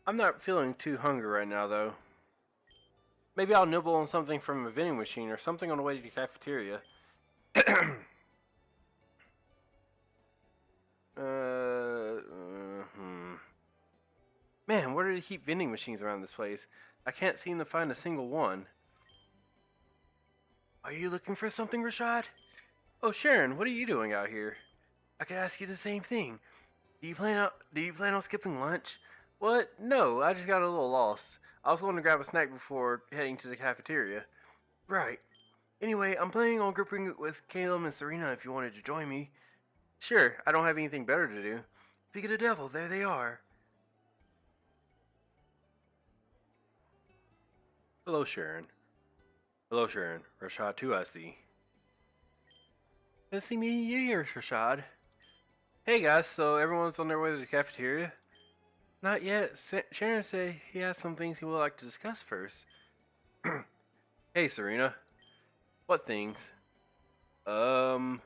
I'm not feeling too hungry right now, though. Maybe I'll nibble on something from a vending machine or something on the way to the cafeteria. Man, where do they keep vending machines around this place? I can't seem to find a single one. Are you looking for something, Rashad? Oh, Sharon, what are you doing out here? I could ask you the same thing. Do you plan on skipping lunch? What? No, I just got a little lost. I was going to grab a snack before heading to the cafeteria. Right. Anyway, I'm planning on grouping with Caleb and Serena if you wanted to join me. Sure, I don't have anything better to do. Speak of the devil, there they are. Hello, Sharon. Hello, Sharon. Rashad too, I see. Nice to meet you here, Rashad. Hey guys, so everyone's on their way to the cafeteria? Not yet. Sharon said he has some things he would like to discuss first. Hey, Serena. What things? Caleb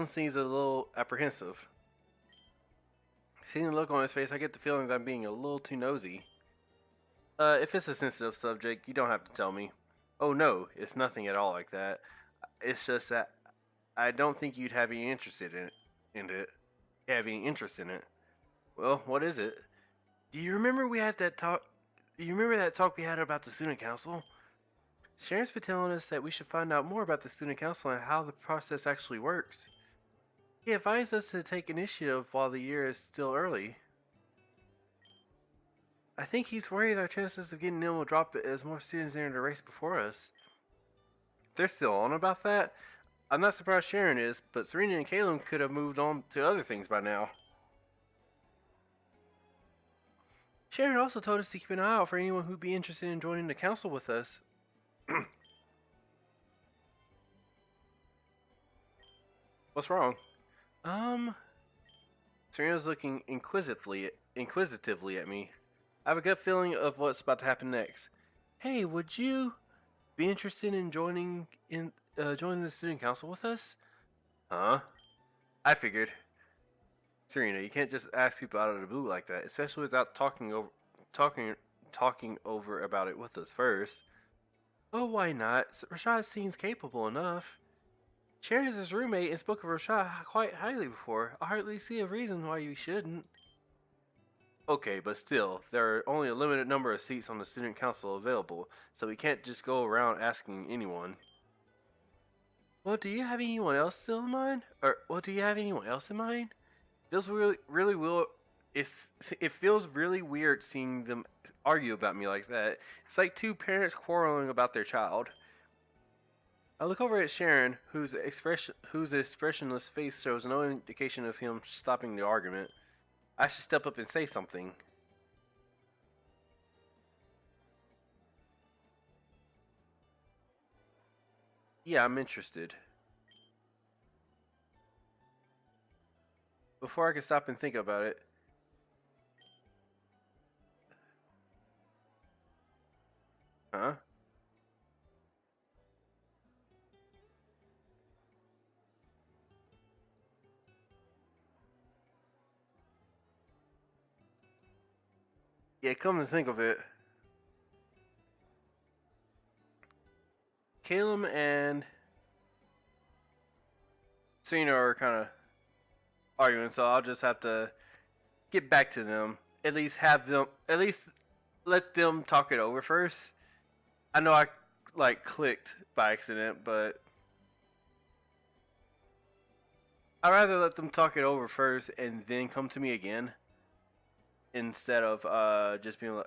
seems a little apprehensive. Seeing the look on his face, I get the feeling that I'm being a little too nosy. If it's a sensitive subject, you don't have to tell me. Oh no, it's nothing at all like that. It's just that I don't think you'd have any interest in it. Have any interest in it. Well, what is it? Do you remember we had that talk? Do you remember that talk we had about the student council? Sharon's been telling us that we should find out more about the student council and how the process actually works. He advised us to take initiative while the year is still early. I think he's worried our chances of getting in will drop as more students enter the race before us. They're still on about that? I'm not surprised Sharon is, but Serena and Caleb could have moved on to other things by now. Sharon also told us to keep an eye out for anyone who'd be interested in joining the council with us. What's wrong? Um, Serena's looking inquisitively at me. I have a gut feeling of what's about to happen next. Hey, would you be interested in joining the student council with us? Huh? I figured. Serena, you can't just ask people out of the blue like that, especially without talking over about it with us first. Oh, why not? Rashad seems capable enough. Sharon is his roommate and spoke of Rashad quite highly before. I hardly see a reason why you shouldn't. Okay, but still, there are only a limited number of seats on the student council available, so we can't just go around asking anyone. Well, do you have anyone else still in mind? Do you have anyone else in mind? Feels really will. It feels really weird seeing them argue about me like that. It's like two parents quarreling about their child. I look over at Sharon, whose expressionless face shows no indication of him stopping the argument. I should step up and say something. Yeah, I'm interested. Before I can stop and think about it. Huh? Yeah, come to think of it, Caleb and Serena are kind of arguing, so I'll just have to get back to them. At least let them talk it over first. I know I clicked by accident, but I'd rather let them talk it over first and then come to me again instead of just being like.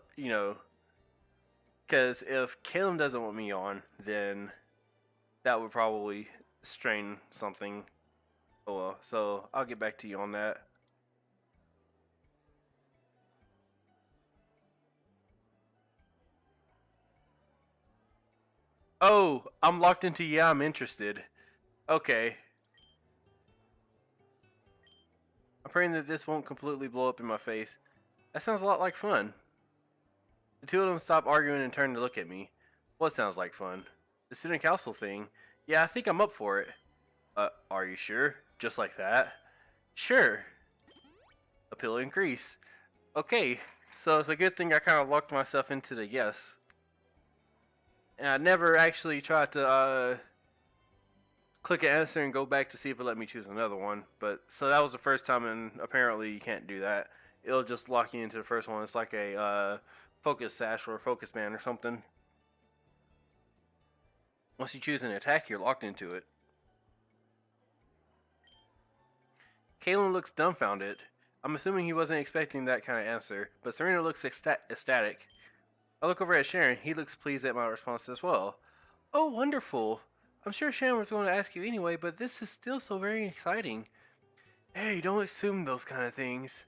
Because if Caleb doesn't want me on, then that would probably strain something. Oh well, so I'll get back to you on that. Oh, I'm locked into yeah, I'm interested. Okay. I'm praying that this won't completely blow up in my face. That sounds a lot like fun. The two of them stop arguing and turn to look at me. What sounds like fun? The student council thing. Yeah, I think I'm up for it. Are you sure? Just like that? Sure. Appeal increase. Okay. So it's a good thing I kind of locked myself into the yes. And I never actually tried to click an answer and go back to see if it let me choose another one. But so that was the first time, and apparently you can't do that. It'll just lock you into the first one. It's like a focus sash or a focus band or something. Once you choose an attack, you're locked into it. Kalen looks dumbfounded. I'm assuming he wasn't expecting that kind of answer, but Serena looks ecstatic. I look over at Sharon. He looks pleased at my response as well. Oh, wonderful. I'm sure Sharon was going to ask you anyway, but this is still so very exciting. Hey, don't assume those kind of things.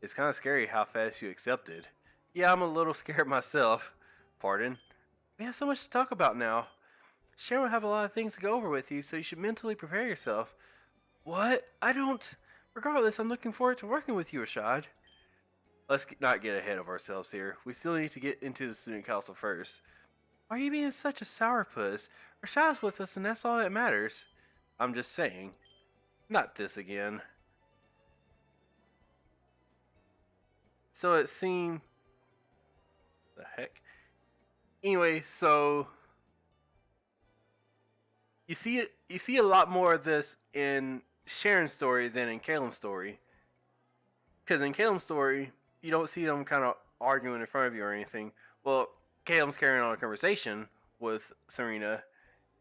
It's kind of scary how fast you accepted. Yeah, I'm a little scared myself. Pardon? We have so much to talk about now. Sharon will have a lot of things to go over with you, so you should mentally prepare yourself. What? I don't. Regardless, I'm looking forward to working with you, Rashad. Let's not get ahead of ourselves here. We still need to get into the student council first. Why are you being such a sourpuss? Rashad's with us, and that's all that matters. I'm just saying. Not this again. So it seemed. The heck? Anyway, so you see a lot more of this in Sharon's story than in Caleb's story. Because in Caleb's story, you don't see them kind of arguing in front of you or anything. Well, Caleb's carrying on a conversation with Serena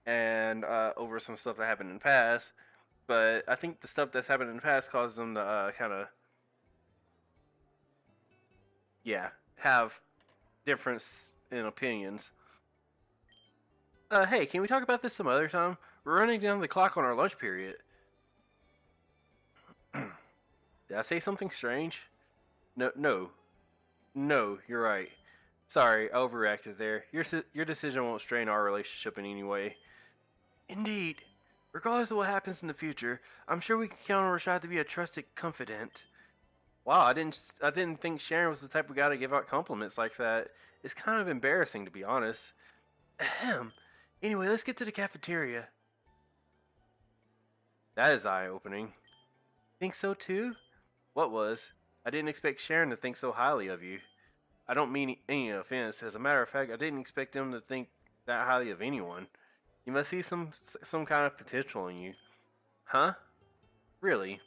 and over some stuff that happened in the past. But I think the stuff that's happened in the past caused them to kind of, have difference in opinions. Hey, can we talk about this some other time? We're running down the clock on our lunch period. Did I say something strange? No, you're right. Sorry, I overreacted there. Your decision won't strain our relationship in any way. Indeed. Regardless of what happens in the future, I'm sure we can count on Rashad to be a trusted confidant. Wow, I didn't think Sharon was the type of guy to give out compliments like that. It's kind of embarrassing, to be honest. Ahem. Anyway, let's get to the cafeteria. That is eye-opening. Think so too? What was? I didn't expect Sharon to think so highly of you. I don't mean any offense. As a matter of fact, I didn't expect them to think that highly of anyone. You must see some kind of potential in you. Huh? Really?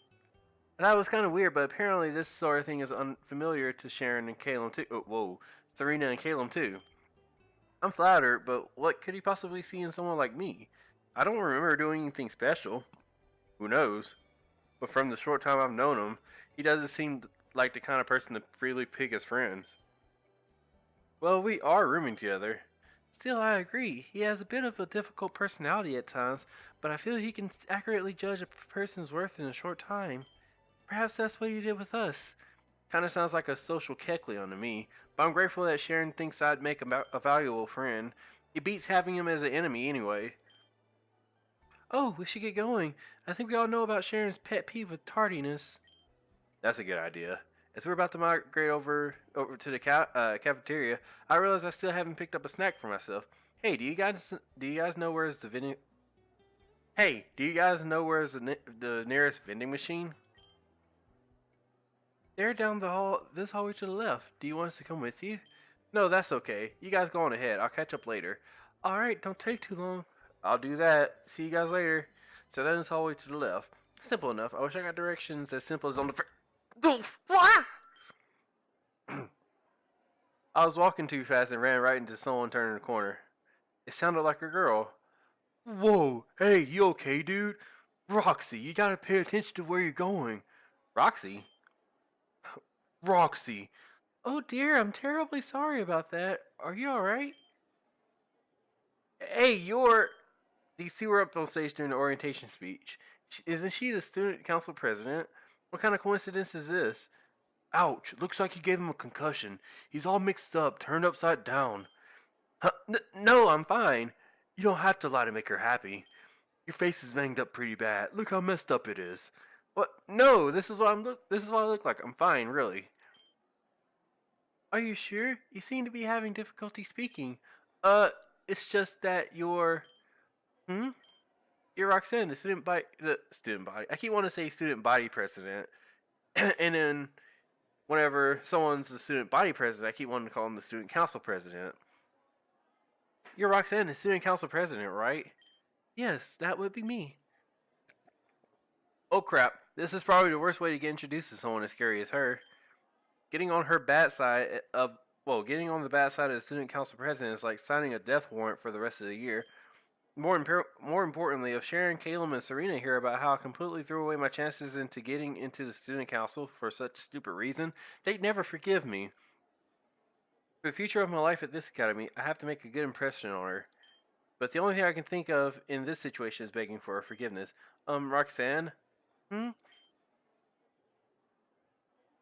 That was kind of weird, but apparently this sort of thing is unfamiliar to Sharon and Caleb too. Oh, whoa, Serena and Caleb too. I'm flattered, but what could he possibly see in someone like me? I don't remember doing anything special. Who knows? But from the short time I've known him, he doesn't seem like the kind of person to freely pick his friends. Well, we are rooming together. Still, I agree. He has a bit of a difficult personality at times, but I feel he can accurately judge a person's worth in a short time. Perhaps that's what he did with us. Kinda sounds like a social Kecleon to me, but I'm grateful that Sharon thinks I'd make a valuable friend. It beats having him as an enemy anyway. Oh, we should get going. I think we all know about Sharon's pet peeve with tardiness. That's a good idea. As we're about to migrate over to the cafeteria, I realize I still haven't picked up a snack for myself. Hey, do you guys know where's the vending? Hey, do you guys know where's the nearest vending machine? They're down the hall, this hallway to the left. Do you want us to come with you? No, that's okay. You guys go on ahead. I'll catch up later. Alright, don't take too long. I'll do that. See you guys later. So that is hallway to the left. Simple enough. I wish I got directions as simple as on the I was walking too fast and ran right into someone turning the corner. It sounded like a girl. Whoa, hey, you okay, dude? Roxy, you gotta pay attention to where you're going. Roxy? Roxy. Oh dear, I'm terribly sorry about that. Are you alright? Hey, These two were up on stage during the orientation speech. Isn't she the student council president? What kind of coincidence is this? Ouch, looks like you gave him a concussion. He's all mixed up, turned upside down. Huh? No, I'm fine. You don't have to lie to make her happy. Your face is banged up pretty bad. Look how messed up it is. What? No, this is what I look like. I'm fine, really. Are you sure? You seem to be having difficulty speaking. It's just that you're You're Roxanne, the student body. I keep wanting to say student body president. And then Whenever someone's the student body president, I keep wanting to call him the student council president. You're Roxanne, the student council president, right? Yes, that would be me. Oh crap, this is probably the worst way to get introduced to someone as scary as her. Getting on her bad side of getting on the bad side of the student council president is like signing a death warrant for the rest of the year. More importantly, if Sharon, Caleb, and Serena hear about how I completely threw away my chances into getting into the student council for such stupid reason, they'd never forgive me. For the future of my life at this academy, I have to make a good impression on her. But the only thing I can think of in this situation is begging for her forgiveness. Roxanne? Hmm?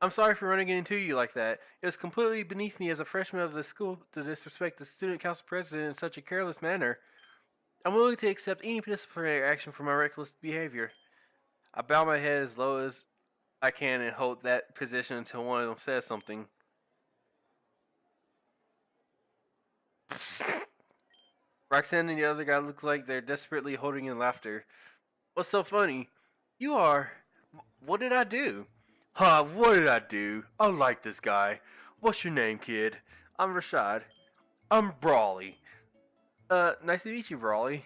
I'm sorry for running into you like that. It was completely beneath me as a freshman of the school to disrespect the student council president in such a careless manner. I'm willing to accept any disciplinary action for my reckless behavior. I bow my head as low as I can and hold that position until one of them says something. Roxanne and the other guy look like they're desperately holding in laughter. What's so funny? You are. What did I do? Huh, what did I do? I like this guy. What's your name, kid? I'm Rashad. I'm Brawley. Nice to meet you, Brawley.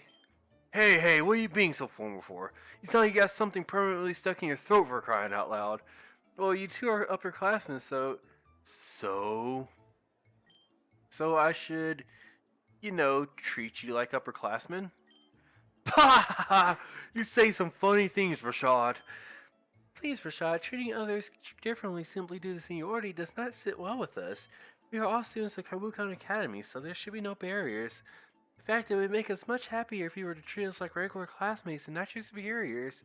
Hey, what are you being so formal for? You sound like you got something permanently stuck in your throat for crying out loud. Well, you two are upperclassmen, so... So I should, treat you like upperclassmen? Ha ha ha! You say some funny things, Rashad. Please, Rashad, treating others differently simply due to seniority does not sit well with us. We are all students of Kabukan Academy, so there should be no barriers. In fact, it would make us much happier if you were to treat us like regular classmates and not your superiors.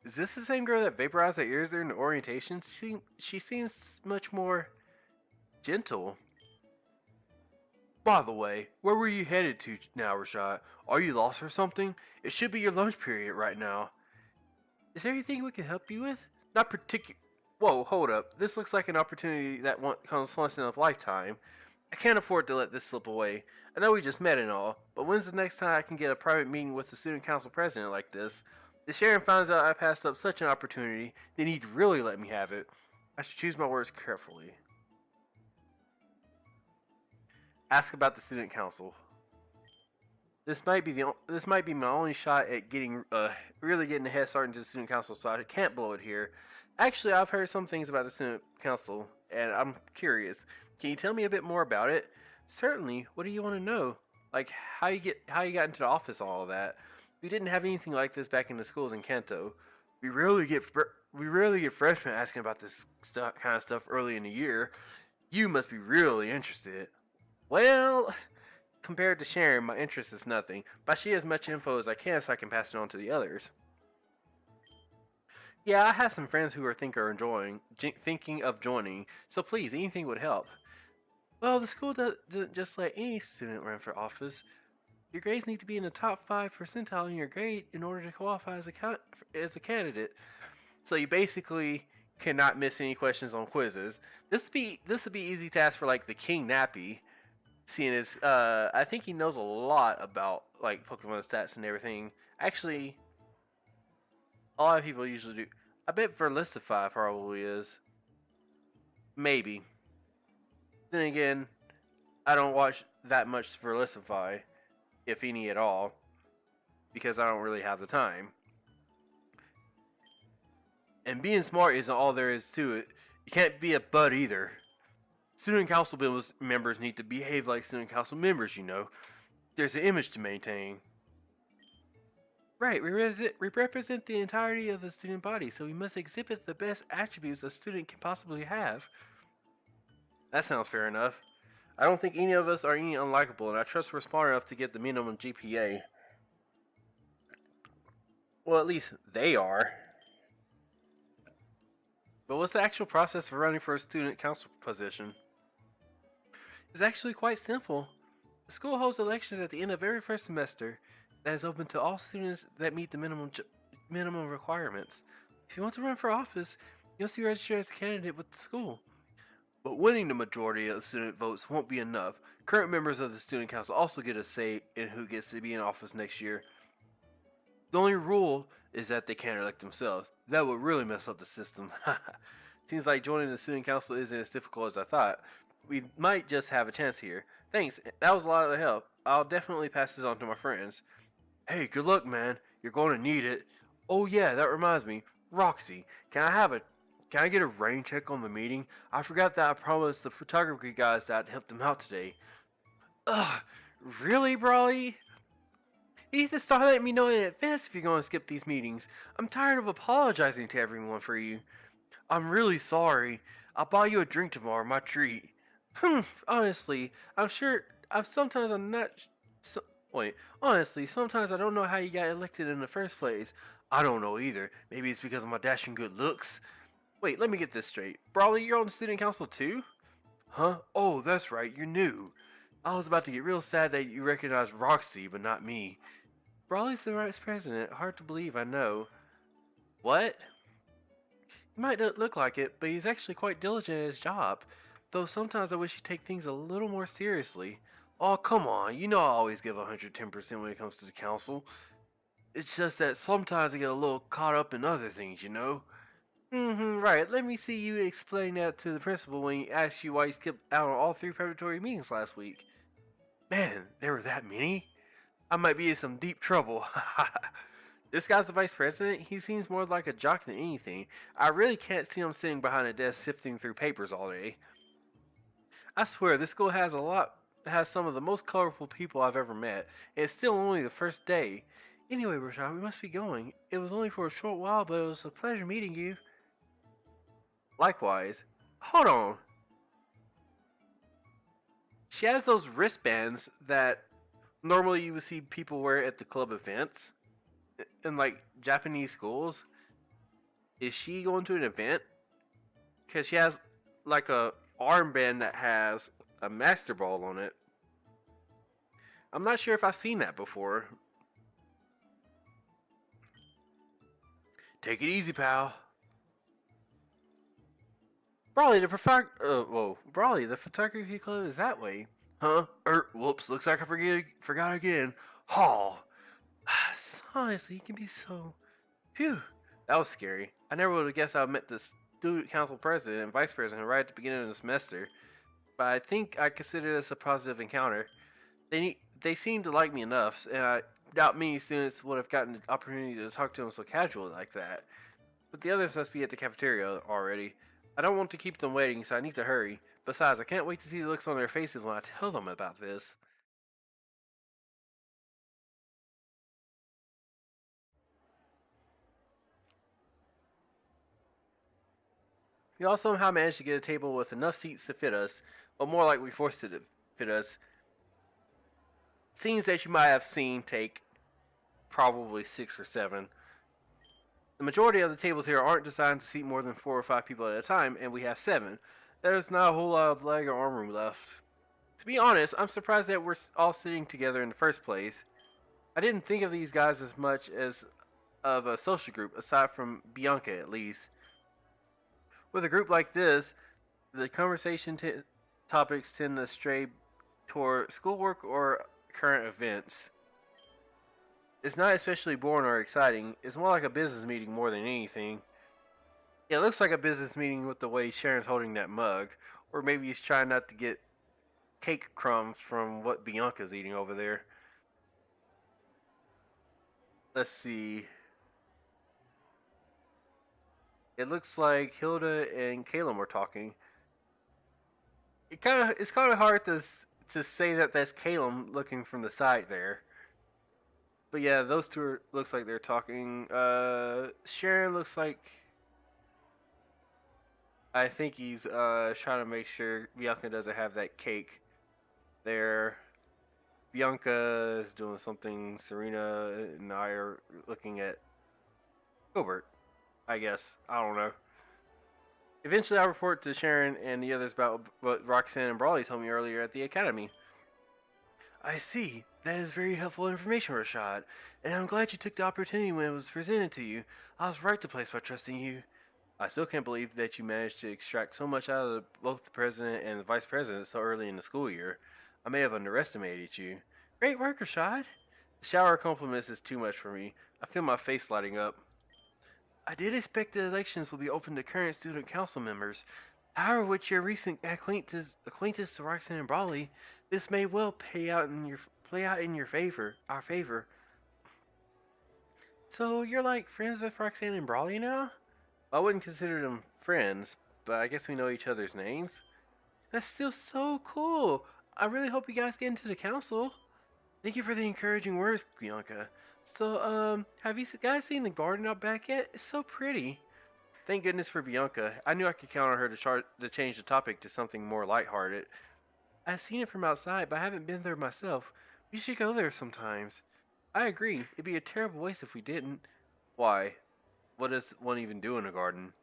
Is this the same girl that vaporized her ears during the orientation? She seems much more gentle. By the way, where were you headed to now, Rashad? Are you lost or something? It should be your lunch period right now. Is there anything we can help you with? Not particular. Whoa, hold up. This looks like an opportunity that comes once in a lifetime. I can't afford to let this slip away. I know we just met and all, but when's the next time I can get a private meeting with the student council president like this? If Sharon finds out I passed up such an opportunity, then he'd really let me have it. I should choose my words carefully. Ask about the student council. This might be my only shot at really getting a head start into the student council, so I can't blow it here. Actually, I've heard some things about the student council, and I'm curious. Can you tell me a bit more about it? Certainly. What do you want to know? Like how you got into the office, and all of that. We didn't have anything like this back in the schools in Kanto. We rarely get freshmen asking about this kind of stuff early in the year. You must be really interested. Well, compared to Sharon, my interest is nothing, but I share as much info as I can so I can pass it on to the others. Yeah, I have some friends who are thinking of joining, so please, anything would help. Well, the school doesn't just let any student run for office. Your grades need to be in the top 5 percentile in your grade in order to qualify as a candidate. So you basically cannot miss any questions on quizzes. This would be easy task for like the King Nappy, seeing as I think he knows a lot about like Pokemon stats and everything. Actually, a lot of people usually do. I bet Verlisify probably is. Maybe. Then again, I don't watch that much Verlisify, if any at all, because I don't really have the time. And being smart isn't all there is to it. You can't be a bud either. Student council members need to behave like student council members, you know. There's an image to maintain. Right, we represent the entirety of the student body, so we must exhibit the best attributes a student can possibly have. That sounds fair enough. I don't think any of us are any unlikable, and I trust we're smart enough to get the minimum GPA. Well, at least they are. But what's the actual process for running for a student council position? It's actually quite simple. The school holds elections at the end of every first semester that is open to all students that meet the minimum requirements. If you want to run for office, you must be registered as a candidate with the school. But winning the majority of the student votes won't be enough. Current members of the student council also get a say in who gets to be in office next year. The only rule is that they can't elect themselves. That would really mess up the system. Seems like joining the student council isn't as difficult as I thought. We might just have a chance here. Thanks, that was a lot of help. I'll definitely pass this on to my friends. Hey, good luck, man. You're going to need it. Oh yeah, that reminds me. Roxy, can I get a rain check on the meeting? I forgot that I promised the photography guys that I'd help them out today. Ugh, really, Brawly? You need to start letting me know in advance if you're going to skip these meetings. I'm tired of apologizing to everyone for you. I'm really sorry. I'll buy you a drink tomorrow, my treat. Honestly, I'm sure. I'm not. So, wait, honestly, sometimes I don't know how you got elected in the first place. I don't know either. Maybe it's because of my dashing good looks. Wait, let me get this straight. Brawley, you're on the student council too? Huh? Oh, that's right, you're new. I was about to get real sad that you recognized Roxy, but not me. Brawley's the vice president. Hard to believe, I know. What? He might not look like it, but he's actually quite diligent at his job. Though sometimes I wish he'd take things a little more seriously. Oh, come on. You know I always give 110% when it comes to the council. It's just that sometimes I get a little caught up in other things, you know? Right. Let me see you explain that to the principal when he asks you why you skipped out on all 3 preparatory meetings last week. Man, there were that many? I might be in some deep trouble. This guy's the vice president. He seems more like a jock than anything. I really can't see him sitting behind a desk sifting through papers all day. I swear, this school has some of the most colorful people I've ever met, and it's still only the first day. Anyway, Rashad, we must be going. It was only for a short while, but it was a pleasure meeting you. Likewise. Hold on. She has those wristbands that normally you would see people wear at the club events in like Japanese schools. Is she going to an event? Because she has like a armband that has a master ball on it. I'm not sure if I've seen that before. Take it easy, pal. Brawley, Brawley, the photography club is that way. Huh? Whoops, looks like I forgot again. Hall. Honestly, you can be so... Phew. That was scary. I never would have guessed I would met the student council president and vice president right at the beginning of the semester. But I think I consider this a positive encounter. They seem to like me enough, and I doubt many students would have gotten the opportunity to talk to them so casually like that. But the others must be at the cafeteria already. I don't want to keep them waiting, so I need to hurry. Besides, I can't wait to see the looks on their faces when I tell them about this. We all somehow managed to get a table with enough seats to fit us, but more like we forced it to fit us. Scenes that you might have seen take probably 6 or 7. The majority of the tables here aren't designed to seat more than 4 or 5 people at a time, and we have 7. There's not a whole lot of leg or arm room left. To be honest, I'm surprised that we're all sitting together in the first place. I didn't think of these guys as much as of a social group, aside from Bianca at least. With a group like this, the topics tend to stray toward schoolwork or current events. It's not especially boring or exciting. It's more like a business meeting more than anything. Yeah, it looks like a business meeting with the way Sharon's holding that mug. Or maybe he's trying not to get cake crumbs from what Bianca's eating over there. Let's see. It looks like Hilda and Caleb were talking. It's kind of hard to say that that's Caleb looking from the side there. But yeah, those two looks like they're talking. Sharon looks like I think he's trying to make sure Bianca doesn't have that cake there. Bianca is doing something. Serena and I are looking at Gilbert, I guess. I don't know. Eventually, I'll report to Sharon and the others about what Roxanne and Brawley told me earlier at the academy. I see. That is very helpful information, Rashad. And I'm glad you took the opportunity when it was presented to you. I was right to place by trusting you. I still can't believe that you managed to extract so much out of both the president and the vice president so early in the school year. I may have underestimated you. Great work, Rashad. The shower of compliments is too much for me. I feel my face lighting up. I did expect the elections would be open to current student council members. However, with your recent acquaintance to Roxanne and Brawley, this may well play out in our favor. So you're like friends with Roxanne and Brawley now? I wouldn't consider them friends, but I guess we know each other's names. That's still so cool. I really hope you guys get into the council. Thank you for the encouraging words, Bianca. So, have you guys seen the garden out back yet? It's so pretty. Thank goodness for Bianca. I knew I could count on her to change the topic to something more lighthearted. I've seen it from outside, but I haven't been there myself. We should go there sometimes. I agree. It'd be a terrible waste if we didn't. Why? What does one even do in a garden?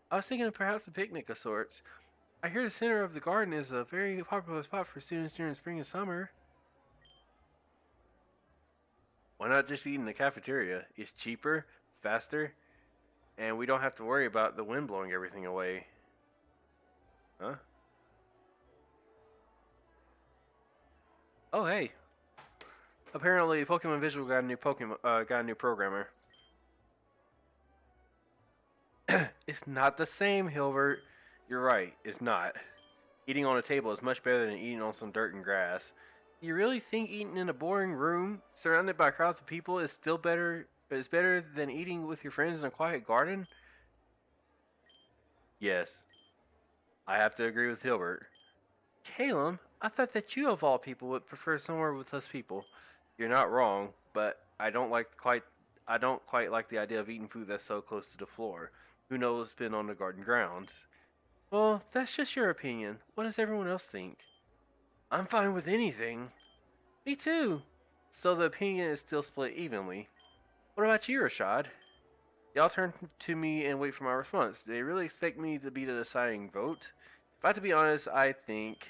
I was thinking of perhaps a picnic of sorts. I hear the center of the garden is a very popular spot for students during spring and summer. Why not just eat in the cafeteria? It's cheaper, faster, and we don't have to worry about the wind blowing everything away. Huh? Oh hey. Apparently Pokemon Visual got a new programmer. It's not the same, Hilbert. You're right, it's not. Eating on a table is much better than eating on some dirt and grass. You really think eating in a boring room, surrounded by crowds of people, is better than eating with your friends in a quiet garden? Yes, I have to agree with Hilbert. Caleb, I thought that you of all people would prefer somewhere with less people. You're not wrong, but I don't quite like the idea of eating food that's so close to the floor. Who knows what's been on the garden grounds? Well, that's just your opinion. What does everyone else think? I'm fine with anything. Me too. So the opinion is still split evenly. What about you, Rashad? Y'all turn to me and wait for my response. Do they really expect me to be the deciding vote? If I have to be honest, I think...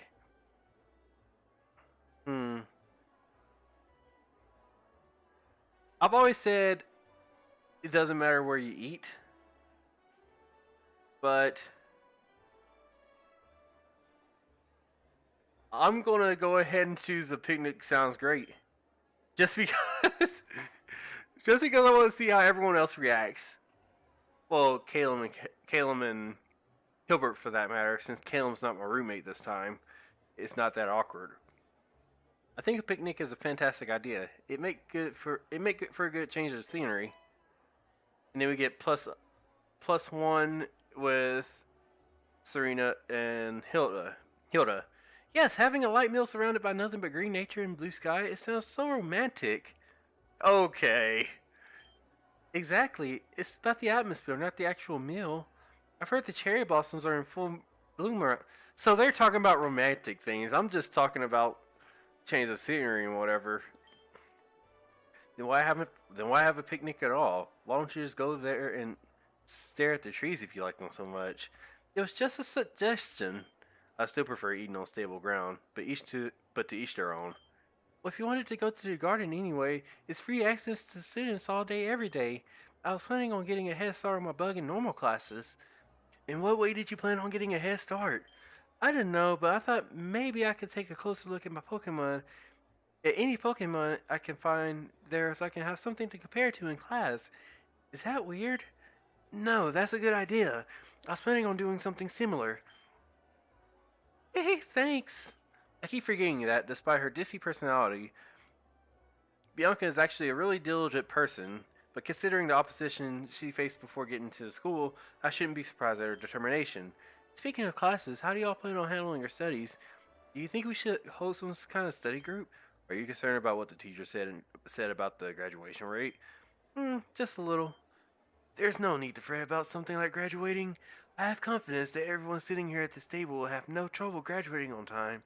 I've always said it doesn't matter where you eat. But... I'm gonna go ahead and choose the picnic sounds great. Just because... just because I want to see how everyone else reacts. Well, Caleb and Hilbert for that matter, since Caleb's not my roommate this time. It's not that awkward. I think a picnic is a fantastic idea. It make good for a good change of scenery. And then we get plus one with Serena and Hilda. Yes, having a light meal surrounded by nothing but green nature and blue sky, it sounds so romantic. Okay. Exactly. It's about the atmosphere, not the actual meal. I've heard the cherry blossoms are in full bloom. So they're talking about romantic things. I'm just talking about change of scenery and whatever. Then why have a picnic at all? Why don't you just go there and stare at the trees if you like them so much? It was just a suggestion. I still prefer eating on stable ground, but to each their own. Well, if you wanted to go to the garden anyway, it's free access to students all day, every day. I was planning on getting a head start on my bug and normal classes. In what way did you plan on getting a head start? I didn't know, but I thought maybe I could take a closer look at my Pokemon. At any Pokemon I can find there so I can have something to compare to in class. Is that weird? No, that's a good idea. I was planning on doing something similar. Hey, thanks. I keep forgetting that, despite her dissy personality, Bianca is actually a really diligent person, but considering the opposition she faced before getting to school, I shouldn't be surprised at her determination. Speaking of classes, how do y'all plan on handling your studies? Do you think we should hold some kind of study group? Are you concerned about what the teacher said about the graduation rate? Just a little. There's no need to fret about something like graduating. I have confidence that everyone sitting here at this table will have no trouble graduating on time.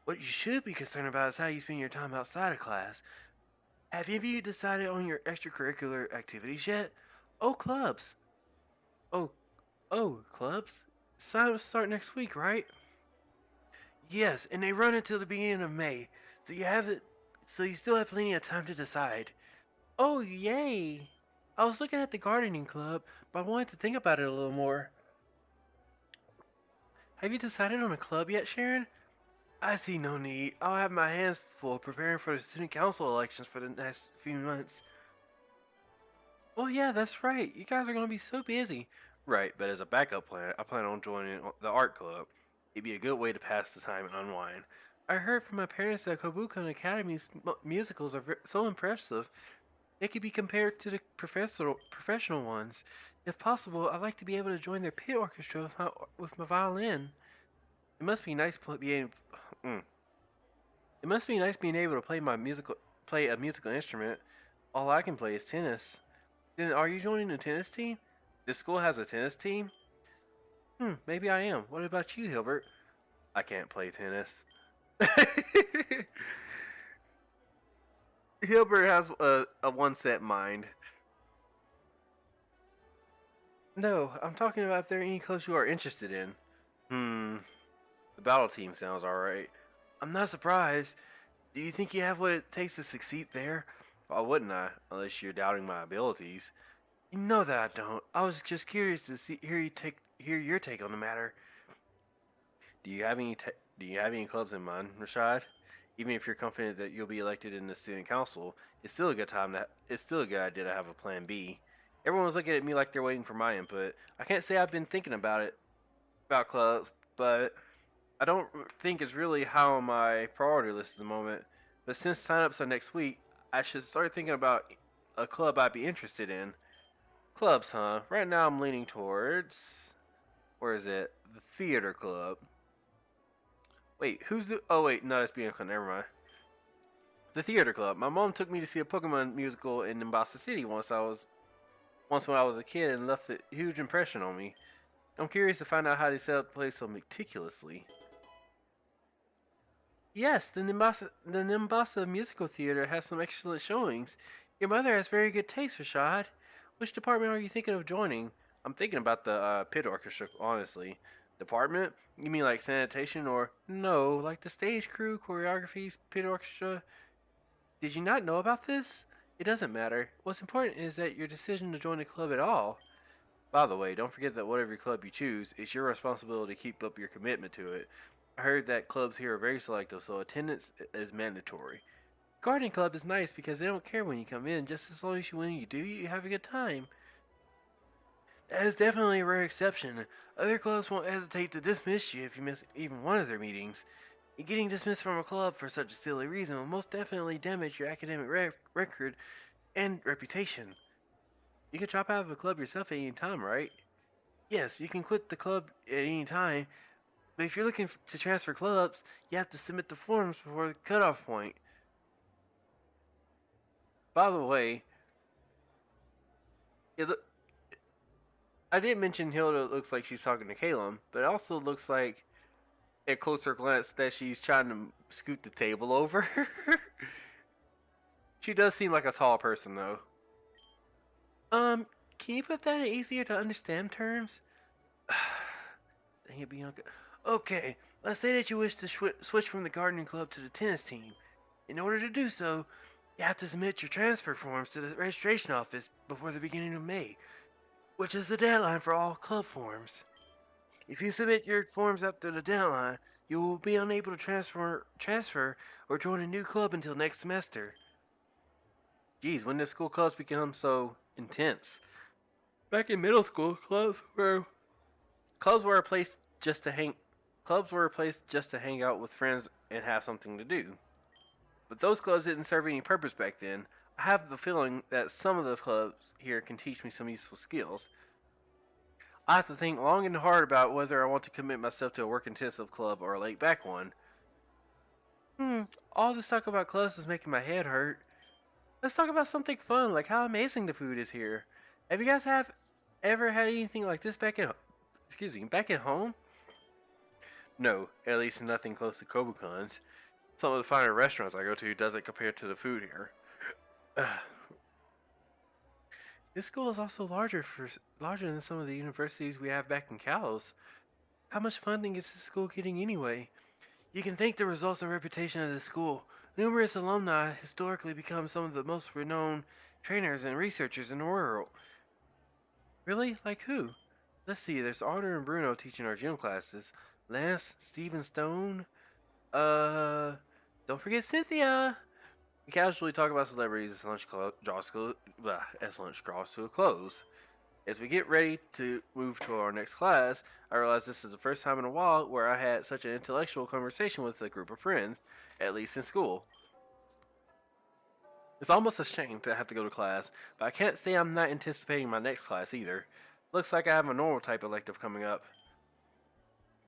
What you should be concerned about is how you spend your time outside of class. Have any of you decided on your extracurricular activities yet? Oh, clubs. Clubs? Sign-ups start next week, right? Yes, and they run until the beginning of May. So you still have plenty of time to decide. Oh, yay! I was looking at the gardening club, but I wanted to think about it a little more. Have you decided on a club yet, Sharon? I see no need. I'll have my hands full preparing for the student council elections for the next few months. Oh yeah, that's right. You guys are gonna be so busy. Right, but as a backup plan, I plan on joining the art club. It'd be a good way to pass the time and unwind. I heard from my parents that Kobukan Academy's musicals are so impressive. They could be compared to the professional ones. If possible, I'd like to be able to join their pit orchestra with my violin. It must be nice being. Mm, it must be nice being able to play a musical instrument. All I can play is tennis. Then are you joining a tennis team? This school has a tennis team? Maybe I am. What about you, Hilbert? I can't play tennis. Hilbert has a one set mind. No, I'm talking about if there are any clubs you are interested in. The battle team sounds alright. I'm not surprised. Do you think you have what it takes to succeed there? Why wouldn't I, unless you're doubting my abilities? You know that I don't. I was just curious to hear your take on the matter. Do you have any clubs in mind, Rashad? Even if you're confident that you'll be elected in the student council, it's still a good idea to have a plan B. Everyone's looking at me like they're waiting for my input. I can't say I've been thinking about clubs, but I don't think it's really high on my priority list at the moment. But since sign-ups are next week, I should start thinking about a club I'd be interested in. Clubs, huh? Right now I'm leaning towards... Where is it? The theater club. Wait, who's the... Oh, wait, no, that's Bianca. Never mind. The theater club. My mom took me to see a Pokemon musical in Nimbasa City once when I was a kid and left a huge impression on me. I'm curious to find out how they set up the place so meticulously. Yes, the Nimbasa Musical Theater has some excellent showings. Your mother has very good taste, Rashad. Which department are you thinking of joining? I'm thinking about the pit orchestra, honestly. Department? You mean like sanitation or... No, like the stage crew, choreographies, pit orchestra. Did you not know about this? It doesn't matter. What's important is that your decision to join the club at all. By the way, don't forget that whatever club you choose, it's your responsibility to keep up your commitment to it. I heard that clubs here are very selective, so attendance is mandatory. Garden Club is nice because they don't care when you come in, just as long as when you do, you have a good time. That is definitely a rare exception. Other clubs won't hesitate to dismiss you if you miss even one of their meetings. Getting dismissed from a club for such a silly reason will most definitely damage your academic record and reputation. You can drop out of a club yourself at any time, right? Yes, you can quit the club at any time, but if you're looking to transfer clubs, you have to submit the forms before the cutoff point. By the way, it I did mention Hilda looks like she's talking to Caleb, but it also looks like, at closer glance, that she's trying to scoot the table over. She does seem like a tall person, though. Can you put that in easier to understand terms? Dang it, Bianca. Okay, let's say that you wish to switch from the gardening club to the tennis team. In order to do so, you have to submit your transfer forms to the registration office before the beginning of May, which is the deadline for all club forms. If you submit your forms after the deadline, you will be unable to transfer or join a new club until next semester. Geez, when did school clubs become so intense? Back in middle school, clubs were a place just to hang clubs were a place just to hang out with friends and have something to do. But those clubs didn't serve any purpose back then. I have the feeling that some of the clubs here can teach me some useful skills. I have to think long and hard about whether I want to commit myself to a work-intensive club or a laid-back one. All this talk about clubs is making my head hurt. Let's talk about something fun, like how amazing the food is here. Have you guys ever had anything like this back at home? No, at least nothing close to Kobukan's. Some of the finer restaurants I go to doesn't compare to the food here. This school is also larger than some of the universities we have back in Cowes. How much funding is this school getting anyway? You can thank the results and reputation of the school. Numerous alumni historically become some of the most renowned trainers and researchers in the world. Really? Like who? Let's see, there's Arthur and Bruno teaching our gym classes. Lance, Stephen Stone. Don't forget Cynthia. We casually talk about celebrities as lunch draws to a close. As we get ready to move to our next class, I realize this is the first time in a while where I had such an intellectual conversation with a group of friends, at least in school. It's almost a shame to have to go to class, but I can't say I'm not anticipating my next class either. Looks like I have a normal type elective coming up.